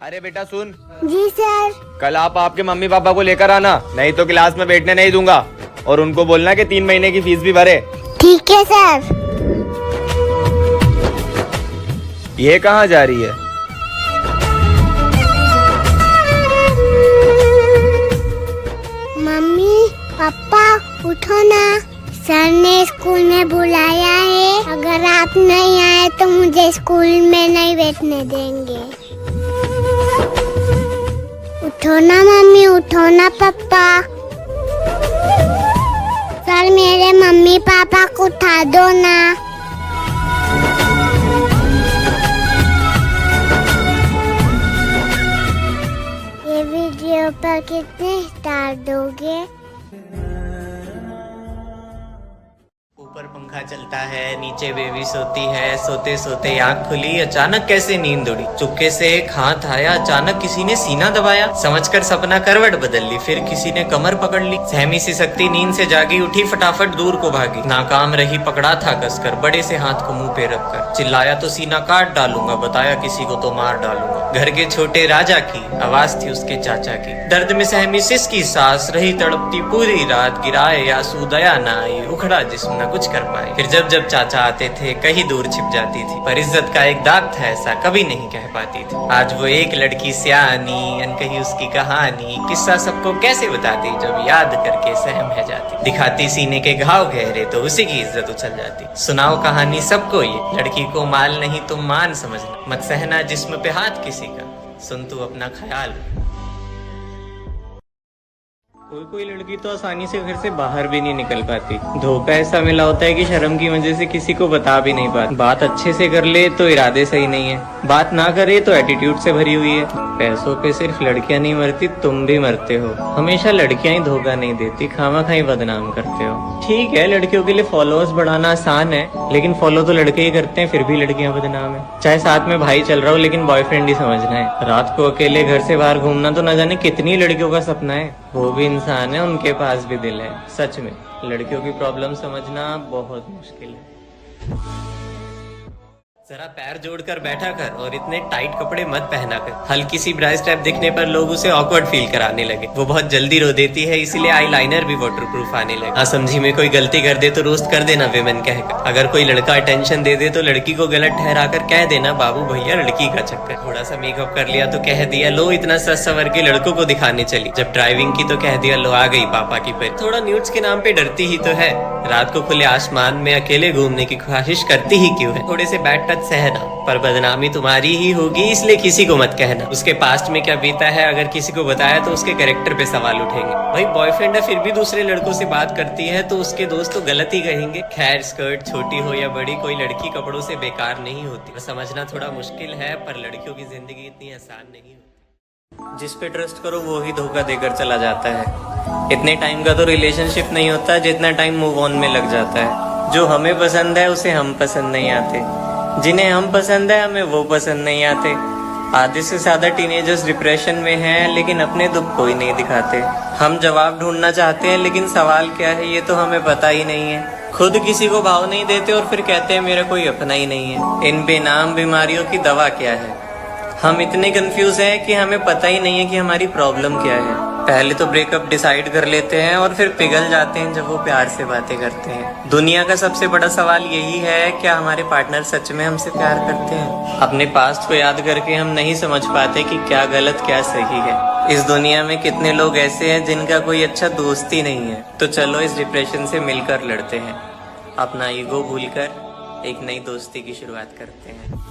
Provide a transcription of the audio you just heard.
अरे बेटा सुन। जी सर। कल आप आपके मम्मी पापा को लेकर आना, नहीं तो क्लास में बैठने नहीं दूंगा। और उनको बोलना कि 3 महीने की फीस भी भरे। ठीक है सर। ये कहाँ जा रही है? मम्मी पापा उठो ना, सर ने स्कूल में बुलाया है। अगर आप नहीं आए तो मुझे स्कूल में नहीं बैठने देंगे। उठो ना मम्मी, उठो ना पापा। सर मेरे मम्मी पापा को उठा दो ना। ये वीडियो पर कितने स्टार दोगे? ऊपर पंखा चलता है, नीचे बेबी सोती है। सोते सोते आंख खुली, अचानक कैसे नींद उड़ी। चुपके से एक हाथ आया, अचानक किसी ने सीना दबाया। समझकर सपना करवट बदल ली, फिर किसी ने कमर पकड़ ली। सहमी सी शक्ति नींद से जागी उठी, फटाफट दूर को भागी। नाकाम रही, पकड़ा था कसकर, बड़े से हाथ को मुंह पे रखकर। चिल्लाया तो सीना काट डालूंगा, बताया किसी को तो मार डालूंगा। घर के छोटे राजा की आवाज थी उसके चाचा की। दर्द में सहमी सिसकी सांस रही तड़पती पूरी रात। गिराए आंसू दया ना आई, उखड़ा जिस्म न कुछ कर पाए। फिर जब जब चाचा आते थे कहीं दूर छिप जाती थी, पर इज्जत का एक दाग था ऐसा कभी नहीं कह पाती थी। आज वो एक लड़की सियानी, अनकही उसकी कहानी। किस्सा सबको कैसे बताती, जब याद करके सहम है जाती। दिखाती सीने के घाव गहरे तो उसी की इज्जत उछल जाती। सुनाओ कहानी सबको ये, लड़की को माल नहीं तुम मान समझना। मत सहना जिस्म पे हाथ किसी का, सुन तू अपना ख्याल। कोई लड़की तो आसानी से घर से बाहर भी नहीं निकल पाती। धोखा ऐसा मिला होता है कि शर्म की वजह से किसी को बता भी नहीं पाती। बात अच्छे से कर ले तो इरादे सही नहीं है, बात ना करे तो एटीट्यूड से भरी हुई है। पैसों पे सिर्फ लड़कियां नहीं मरती, तुम भी मरते हो। हमेशा लड़कियां ही धोखा नहीं देती, खामा खाई बदनाम करते हो। ठीक है, लड़कियों के लिए फॉलोअर्स बढ़ाना आसान है, लेकिन फॉलो तो लड़के ही करते हैं, फिर भी लड़कियां बदनाम है। चाहे साथ में भाई चल रहा हो, लेकिन बॉयफ्रेंड ही समझना है। रात को अकेले घर से बाहर घूमना तो न जाने कितनी लड़कियों का सपना है। वो भी इंसान है, उनके पास भी दिल है। सच में लड़कियों की प्रॉब्लम समझना बहुत मुश्किल है। जरा पैर जोड़कर बैठा कर और इतने टाइट कपड़े मत पहना कर। हल्की सी ब्राइस टैप दिखने पर लोग उसे ऑकवर्ड फील कराने लगे। वो बहुत जल्दी रो देती है, इसीलिए आईलाइनर भी वाटरप्रूफ आने लगे। हाँ समझी में कोई गलती कर दे तो रोस्ट कर देना विमेन कहकर। अगर कोई लड़का अटेंशन दे दे तो लड़की को गलत ठहरा कर कह देना बाबू भैया लड़की का चक्कर। थोड़ा सा मेकअप कर लिया तो कह दिया लो इतना सज संवर के लड़कों को दिखाने चली। जब ड्राइविंग की तो कह दिया लो आ गई पापा की पेट। थोड़ा न्यूड्स के नाम पे डरती ही तो है, रात को खुले आसमान में अकेले घूमने की ख्वाहिश करती ही क्यों है। थोड़े से बैड टच सहना, पर बदनामी तुम्हारी ही होगी, इसलिए किसी को मत कहना। उसके पास्ट में क्या बीता है अगर किसी को बताया तो उसके कैरेक्टर पे सवाल उठेंगे। भाई बॉयफ्रेंड है फिर भी दूसरे लड़कों से बात करती है तो उसके दोस्त तो गलत ही कहेंगे। खैर स्कर्ट छोटी हो या बड़ी, कोई लड़की कपड़ों से बेकार नहीं होती। समझना थोड़ा मुश्किल है, पर लड़कियों की जिंदगी इतनी आसान नहीं होती। जिस पे ट्रस्ट करो वो ही धोखा देकर चला जाता है। इतने टाइम का तो रिलेशनशिप नहीं होता जितना टाइम मूव ऑन में लग जाता है। जो हमें पसंद है उसे हम पसंद नहीं आते, जिन्हें हम पसंद है हमें वो पसंद नहीं आते। आधे से ज्यादा टीनेजर्स डिप्रेशन में हैं, लेकिन अपने दुख कोई नहीं दिखाते। हम जवाब ढूंढना चाहते हैं, लेकिन सवाल क्या है ये तो हमें पता ही नहीं है। खुद किसी को भाव नहीं देते और फिर कहते हैं मेरा कोई अपना ही नहीं है। इन बेनाम बीमारियों की दवा क्या है? हम इतने कंफ्यूज हैं कि हमें पता ही नहीं है कि हमारी प्रॉब्लम क्या है। पहले तो ब्रेकअप डिसाइड कर लेते हैं और फिर पिघल जाते हैं जब वो प्यार से बातें करते हैं। दुनिया का सबसे बड़ा सवाल यही है, क्या हमारे पार्टनर सच में हमसे प्यार करते हैं? अपने पास्ट को याद करके हम नहीं समझ पाते कि क्या गलत क्या सही है। इस दुनिया में कितने लोग ऐसे हैं जिनका कोई अच्छा दोस्त ही नहीं है। तो चलो इस डिप्रेशन से मिलकर लड़ते हैं, अपना ईगो भूलकर एक नई दोस्ती की शुरुआत करते हैं।